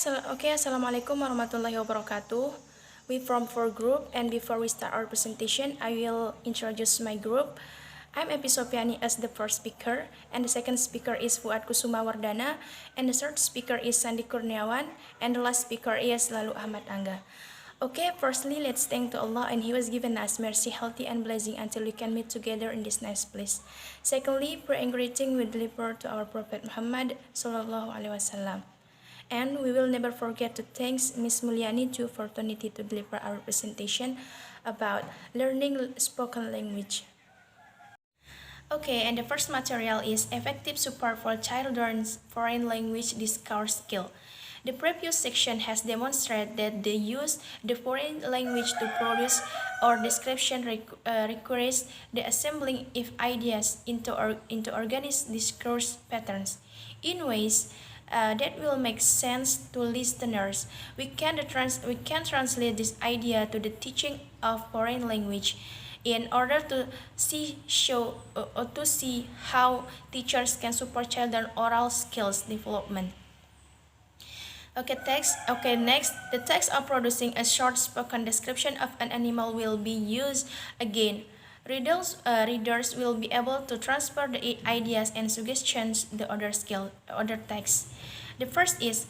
Assalamualaikum warahmatullahi wabarakatuh. We from four group, and before we start our presentation, I will introduce my group. I'm Epi Sofiani as the first speaker, and the second speaker is Fuad Kusuma Wardana, and the third speaker is Sandi Kurniawan, and the last speaker is Lalu Ahmad Angga. Okay, firstly, let's thank to Allah, and He was given us mercy, healthy, and blessing until we can meet together in this nice place. Secondly, prayer and greeting we deliver to our Prophet Muhammad Sallallahu Alaihi Wasallam. And we will never forget to thank Ms. Mulyani too for opportunity to deliver our presentation about learning spoken language. Okay, and the first material is effective support for children's foreign language discourse skill. The previous section has demonstrated that the use the foreign language to produce or description requires the assembling of ideas into organized discourse patterns in ways that will make sense to listeners. We can translate this idea to the teaching of foreign language in order to see how teachers can support children oral skills development. Next, the text of producing a short spoken description of an animal will be used again. Readers will be able to transfer the ideas and suggestions the other text. The first is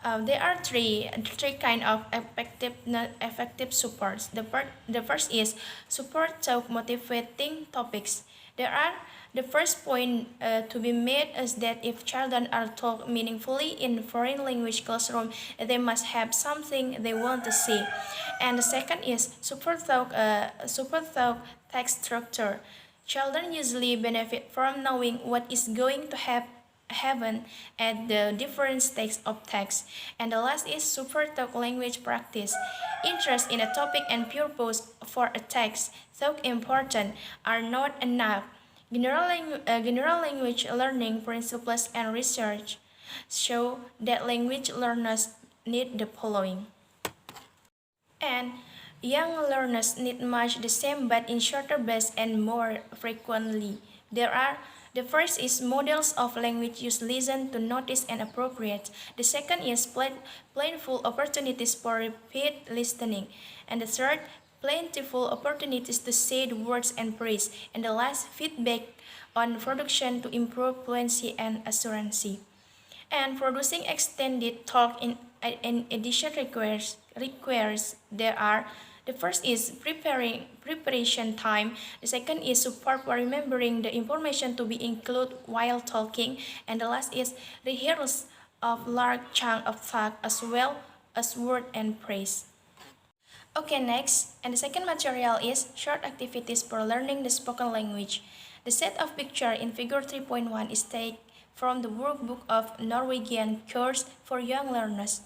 there are three kind of effective supports. The first is support talk motivating topics. The first point to be made is that if children are taught meaningfully in foreign language classroom, they must have something they want to say. And the second is support talk text structure. Children usually benefit from knowing what is going to happen at the different stages of text. And the last is support talk language practice. Interest in a topic and purpose for a text, though important, are not enough. General language learning principles and research show that language learners need the following. And young learners need much the same but in shorter bursts and more frequently. The first is models of language use listen to notice and appropriate. The second is plentiful opportunities for repeat listening. And the third, plentiful opportunities to say the words and praise. And the last, feedback on production to improve fluency and assurancy. And producing extended talk in addition requires the first is preparation time. The second is support for remembering the information to be included while talking. And the last is rehearsal of large chunk of talk as well as word and praise. Okay, next, and the second material is short activities for learning the spoken language. The set of picture in figure 3.1 is taken from the workbook of Norwegian course for young learners.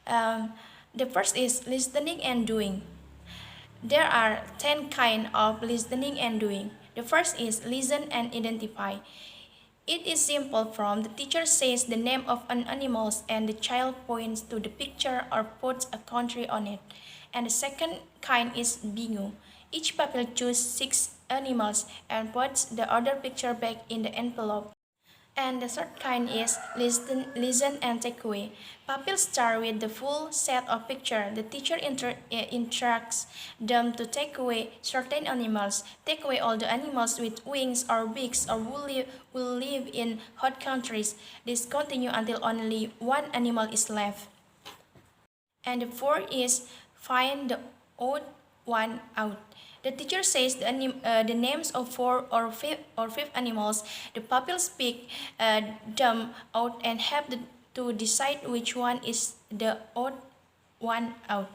The first is listening and doing. There are 10 kinds of listening and doing. The first is listen and identify. It is simple from the teacher says the name of an animal and the child points to the picture or puts a country on it. And the second kind is bingo. Each pupil chooses 6 animals and puts the other picture back in the envelope. And the third kind is listen and take away. Pupils start with the full set of pictures. The teacher instructs them to take away certain animals. Take away all the animals with wings or beaks or will live in hot countries. This continues until only one animal is left. And the fourth is find the odd one out. The teacher says the names of 4 or 5 animals. The pupils pick them out and have to decide which one is the odd one out.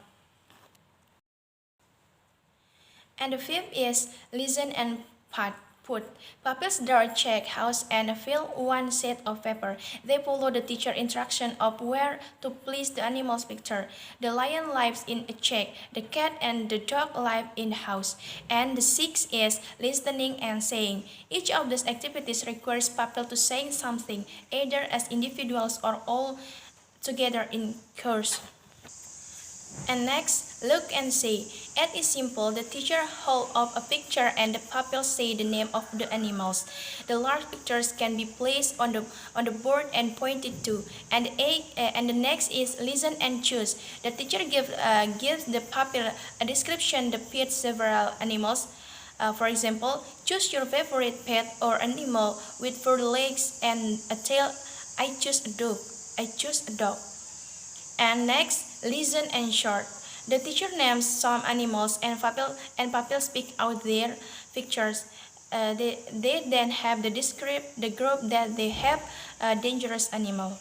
And the fifth is listen and put. Pupils draw a check house and fill one set of paper. They follow the teacher instruction of where to place the animal's picture. The lion lives in a check. The cat and the dog live in the house. And the sixth is listening and saying. Each of these activities requires pupils to say something, either as individuals or all together in course. And next, look and say. It is simple. The teacher hold up a picture and the pupils say the name of the animals. The large pictures can be placed on the board and pointed to. And the next is listen and choose. The teacher gives the pupil a description that several animals. For example, choose your favorite pet or animal with 4 legs and a tail. I choose a dog. I choose a dog. And next, listen and short. The teacher names some animals and pupils speak out their pictures. They then have the group that they have a dangerous animal.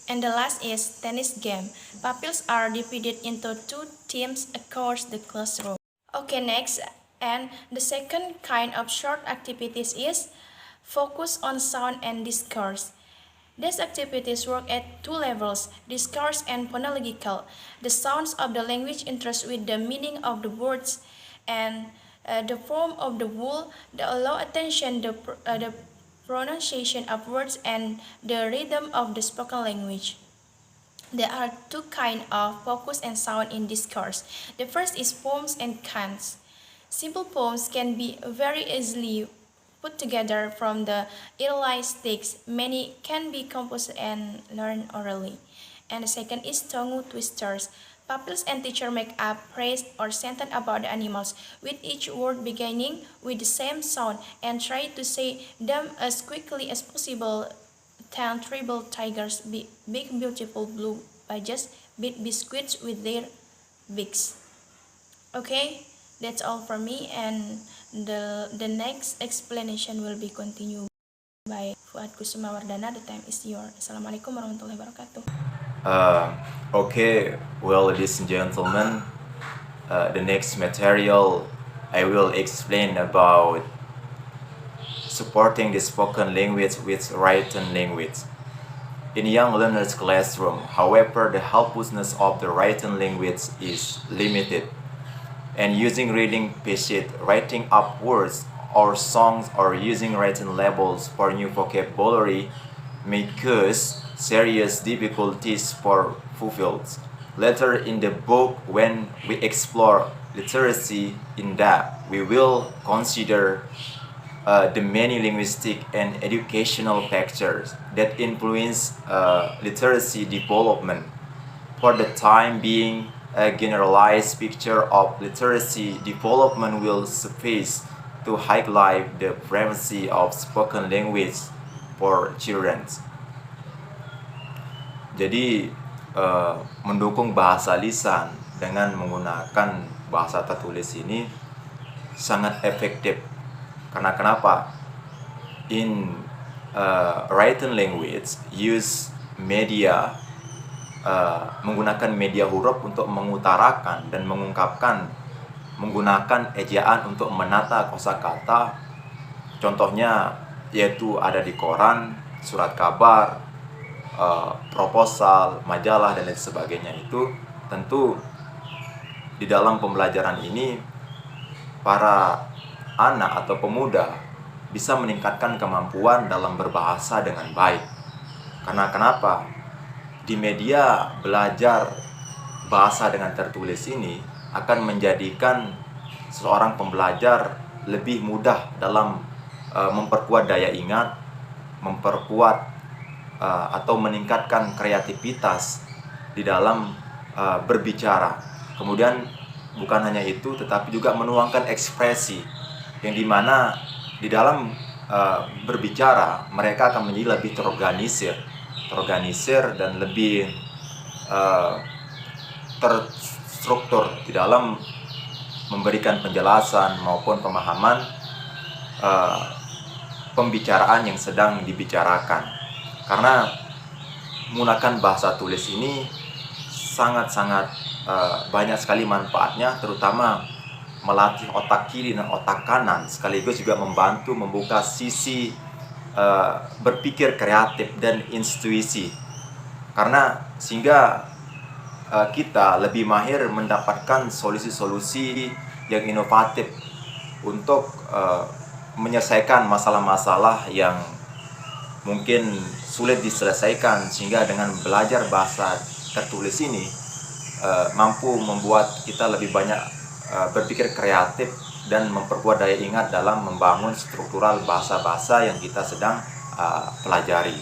And the last is tennis game. Pupils are divided into 2 teams across the classroom. Okay, next, and the second kind of short activities is focus on sound and discourse. These activities work at 2 levels, discourse and phonological. The sounds of the language interest with the meaning of the words and the form of the word, the allow attention, the pronunciation of words and the rhythm of the spoken language. There are 2 kinds of focus and sound in discourse. The first is poems and cants. Simple poems can be very easily put together from the early text. Many can be composed and learned orally. And the second is tongue twisters. Pupils and teacher make up phrase or sentence about the animals, with each word beginning with the same sound, and try to say them as quickly as possible. 10 tribal tigers, big beautiful blue badges, beat biscuits with their beaks. Okay, that's all from me, and the next explanation will be continued by Fuad Kusumawardana. The time is yours. Assalamualaikum warahmatullahi wabarakatuh. Okay, well, ladies and gentlemen, the next material I will explain about supporting the spoken language with written language. In young learners' classroom, however, the helpfulness of the written language is limited. And using reading sheet, writing up words or songs, or using written labels for new vocabulary may cause serious difficulties for pupils. Later in the book, when we explore literacy in depth, we will consider the many linguistic and educational factors that influence literacy development. For the time being, a generalized picture of literacy development will suffice to highlight the primacy of spoken language for children. Jadi, mendukung bahasa lisan dengan menggunakan bahasa tertulis ini sangat efektif. Karena kenapa? In written language, use media menggunakan media huruf untuk mengutarakan dan mengungkapkan, menggunakan ejaan untuk menata kosakata. Contohnya yaitu ada di koran, surat kabar, proposal, majalah, dan lain sebagainya. Itu tentu di dalam pembelajaran ini para anak atau pemuda bisa meningkatkan kemampuan dalam berbahasa dengan baik. Karena kenapa? Di media belajar bahasa dengan tertulis ini akan menjadikan seorang pembelajar lebih mudah dalam memperkuat daya ingat, memperkuat atau meningkatkan kreativitas di dalam berbicara. Kemudian bukan hanya itu, tetapi juga menuangkan ekspresi yang dimana di dalam berbicara mereka akan menjadi lebih terorganisir dan lebih terstruktur di dalam memberikan penjelasan maupun pemahaman pembicaraan yang sedang dibicarakan. Karena menggunakan bahasa tulis ini sangat-sangat banyak sekali manfaatnya, terutama melatih otak kiri dan otak kanan, sekaligus juga membantu membuka sisi berpikir kreatif dan intuisi. Karena sehingga kita lebih mahir mendapatkan solusi-solusi yang inovatif untuk menyelesaikan masalah-masalah yang mungkin sulit diselesaikan. Sehingga dengan belajar bahasa tertulis ini, mampu membuat kita lebih banyak berpikir kreatif dan memperkuat daya ingat dalam membangun struktural bahasa-bahasa yang kita sedang pelajari.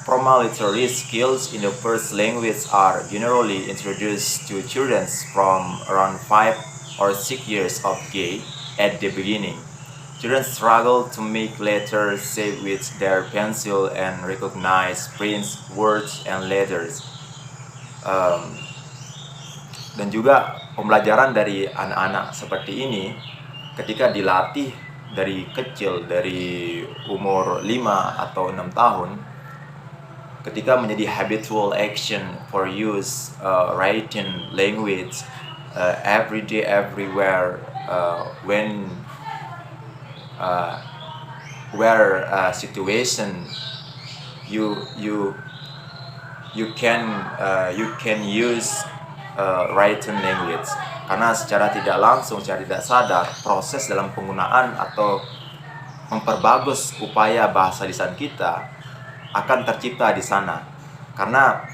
Formal literary skills in the first language are generally introduced to children from around 5 or 6 years of age at the beginning. Children struggle to make letters, say with their pencil, and recognize prints, words, and letters. Dan juga pembelajaran dari anak-anak seperti ini ketika dilatih dari kecil, dari umur 5 atau 6 tahun, ketika menjadi habitual action for use writing language every day, everywhere, when where situation you can use written language, karena secara tidak langsung, secara tidak sadar, proses dalam penggunaan atau memperbagus upaya bahasa lisan kita akan tercipta di sana. Karena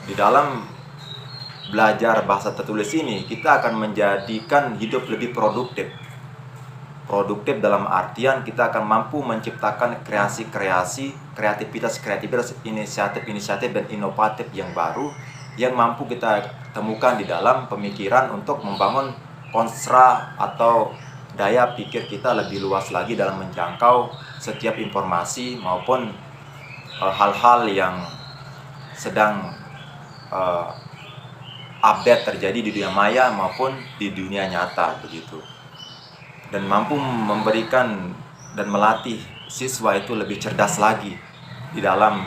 di dalam belajar bahasa tertulis ini kita akan menjadikan hidup lebih produktif. Produktif dalam artian kita akan mampu menciptakan kreativitas, inisiatif dan inovatif yang baru yang mampu kita temukan di dalam pemikiran untuk membangun konstra atau daya pikir kita lebih luas lagi dalam menjangkau setiap informasi maupun hal-hal yang sedang update terjadi di dunia maya maupun di dunia nyata begitu. Dan mampu memberikan dan melatih siswa itu lebih cerdas lagi di dalam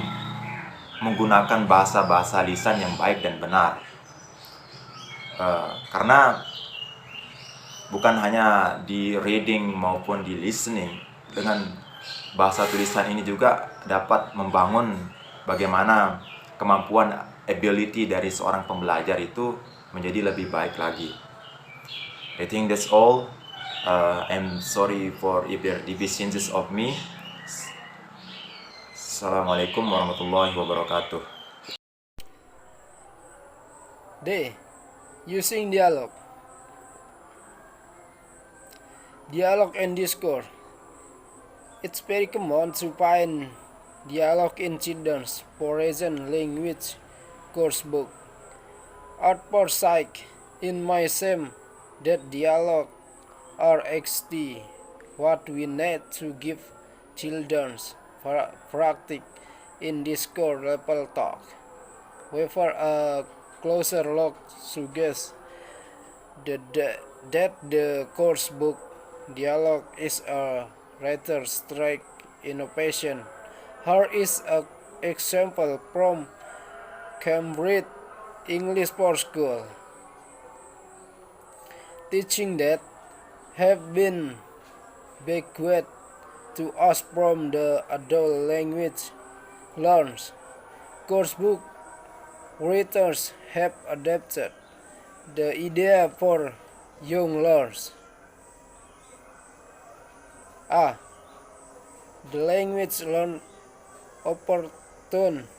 menggunakan bahasa-bahasa lisan yang baik dan benar. Karena bukan hanya di reading maupun di listening, dengan bahasa tulisan ini juga dapat membangun bagaimana kemampuan ability dari seorang pembelajar itu menjadi lebih baik lagi. I think that's all. I'm sorry for if there are deficiencies of me. Assalamualaikum warahmatullahi wabarakatuh. D. Using dialogue. Dialogue and discourse. It's very common to find dialogue in children's foreign language course book. At first sight, it might seem that dialogue are actually what we need to give children practice in discourse level talk. However, a closer look suggests that the course book dialogue is a rather strict innovation. Here is an example from Cambridge English for School. Teaching that have been bequeathed to us from the adult language learners. Course book writers have adapted the idea for young learners. A. The language learn opportune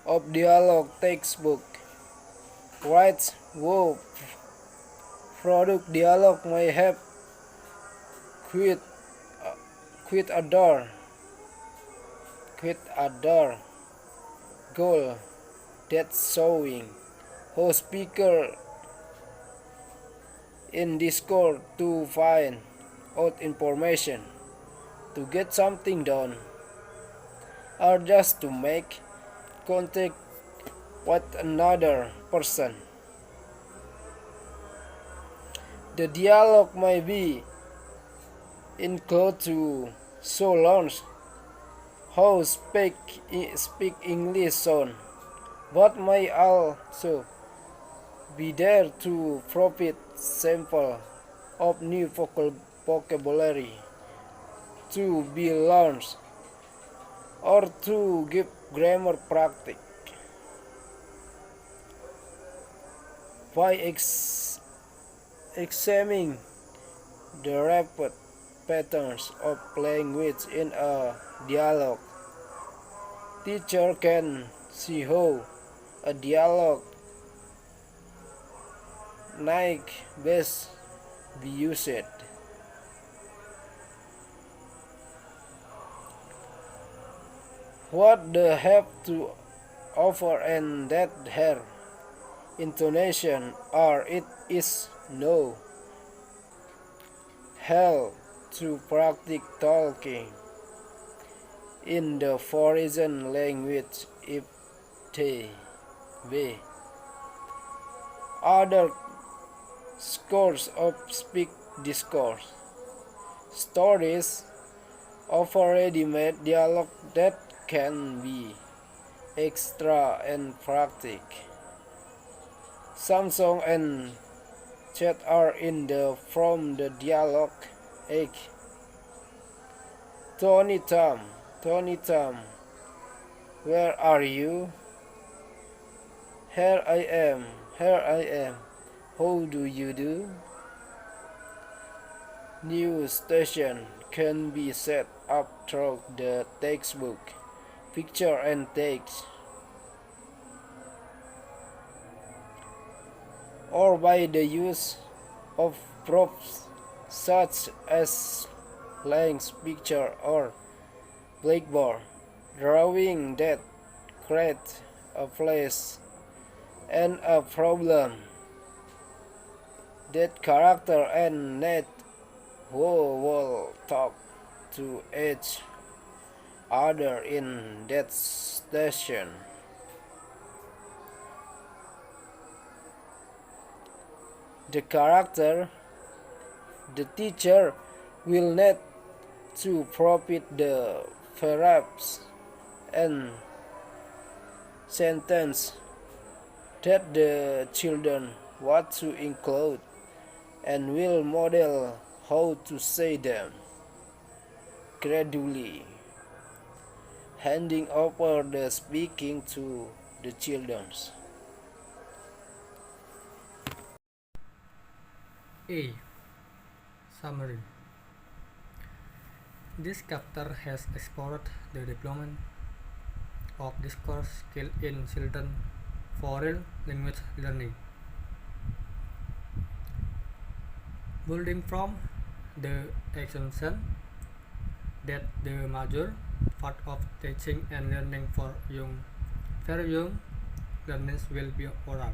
of dialogue textbook. Writes who product dialogue may have quite other goal that's showing how speaker in Discord to find out information, to get something done, or just to make contact with another person. The dialogue may be include to show learns how speak English sound, but may also be there to provide sample of new vocabulary to be learned or to give grammar practice. By examining the rapid patterns of language in a dialogue, teacher can see how A dialogue Nike best be used. What the have to offer and that her intonation or it is no help to practice talking in the foreign language if they be other scores of speak discourse stories of a ready-made dialogue that can be extra and practice. Some song and chat are in the from the dialogue egg. Tony Tom, where are you? Here I am. How do you do? New station can be set up through the textbook, picture and text, or by the use of props such as lines, picture, or blackboard, drawing that create a place and a problem that character and net who will talk to each other in that station. The character, the teacher, will need to profit the verbs and sentence that the children want to include and will model how to say them gradually, handing over the speaking to the children. A. Summary. This chapter has explored the development of discourse skill in children foreign language learning. Building from the assumption that the major part of teaching and learning for very young learners will be oral.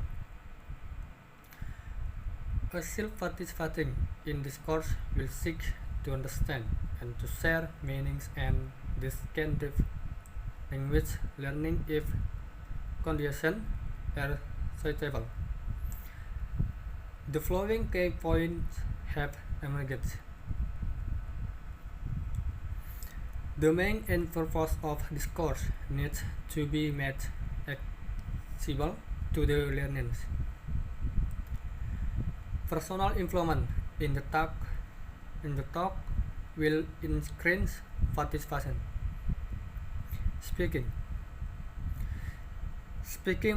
A self-participating in discourse will seek to understand and to share meanings and distinctive language learning if conditions are suitable. The following key points have emerged. The main and purpose of discourse needs to be made accessible to the learners. Personal involvement in the talk will increase participation. Speaking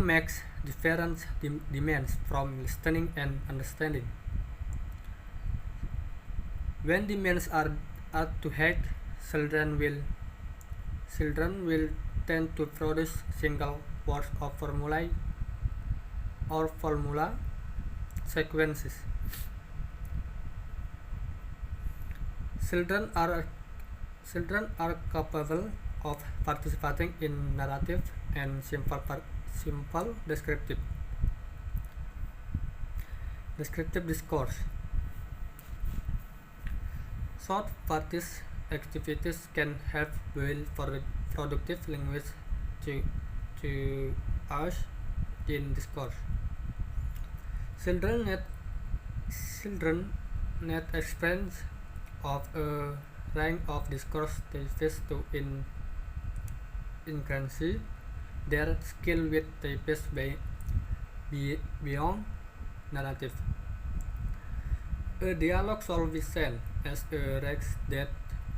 makes different demands from listening and understanding. When demands are too high, children will tend to produce single words of formulae or formula sequences. Children are capable of participating in narrative and simple descriptive discourse. Short practice activities can help build productive language to us in discourse. Children need experience of a range of discourse types to enhance their skill with types beyond narrative. A dialogue should be seen as a rex that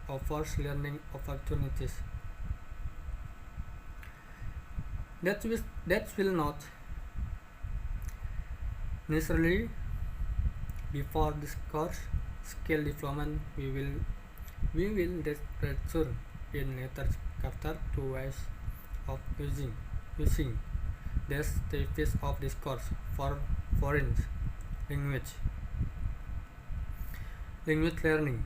offers learning opportunities. That will not necessarily before discourse skill development. We will return in later chapter to ways of using That's the piece of this course for foreign language. Language learning.